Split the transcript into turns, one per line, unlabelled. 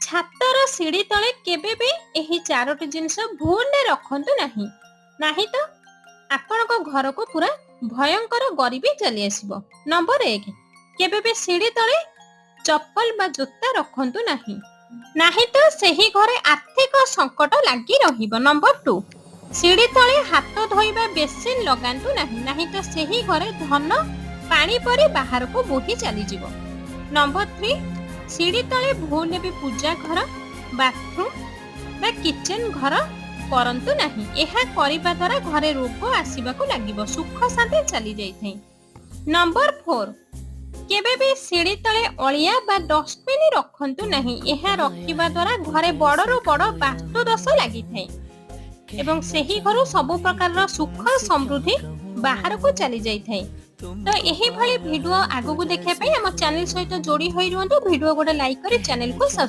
ଛାତର ସିଡ଼ି ତଳେ କେବେ ବି ଏହି 4ଟି ଜିନିଷ ଭୁଲରେ ରଖନ୍ତୁ ନାହିଁ। ନାହିଁ ତ ଆପଣଙ୍କ ଘରକୁ ପୁରା ଭୟଙ୍କର ଗରିବୀ ଚାଲି ଆସିବ। ନମ୍ବର 1, କେବେ ବି ସିଡ଼ି ତଳେ ଚପଲ ବା ଜୋତା ରଖନ୍ତୁ ନାହିଁ। ନାହିଁ ତ ସେହି ଘରେ ଆର୍ଥିକ ସଙ୍କଟ ଲାଗି ରହିବ। ନମ୍ବର 2, ସିଡ଼ି ତଳେ ହାତ ଧୋଇବା ବେସିନ୍ ଲଗାନ୍ତୁ ନାହିଁ। ନାହିଁ ତ ସେହି ଘରେ ଧନ ପାଣି ପରି ବାହାରକୁ ବୋହି ଚାଲିଯିବ। ନମ୍ବର 3, ସିଡ଼ି ତଳେ ଭୁଲରେ ବି ପୂଜା ଘର, ବାଥରୁମ୍ ବା କିଚେନ ଘର କରନ୍ତୁ ନାହିଁ। ଏହା କରିବା ଦ୍ୱାରା ଘରେ ରୋଗ ଆସିବାକୁ ଲାଗିବ, ସୁଖ ଶାନ୍ତି ଚାଲି ଯାଇଥାଏ। ନମ୍ବର 4, କେବେ ବି ସିଡ଼ି ତଳେ ଅଳିଆ ବା ଡଷ୍ଟବିନ୍ ରଖନ୍ତୁ ନାହିଁ। ଏହା ରଖିବା ଦ୍ୱାରା ଘରେ ବଡ଼ରୁ ବଡ଼ ବାସ୍ତୁ ଦୋଷ ଲାଗିଥାଏ ଏବଂ ସେହି ଘରୁ ସବୁ ପ୍ରକାରର ସୁଖ ସମୃଦ୍ଧି ବାହାରକୁ ଚାଲି ଯାଇଥାଏ। ତ ଏହିଭଳି ଭିଡିଓ ଆଗକୁ ଦେଖିବା ପାଇଁ ଆମ ଚ୍ୟାନେଲ ସହିତ ଯୋଡ଼ି ହୋଇ ରୁହନ୍ତୁ। ଭିଡିଓ ଗୋଟେ ଲାଇକ୍ କରି ଚ୍ୟାନେଲକୁ ସବସ୍କ୍ରାଇବ୍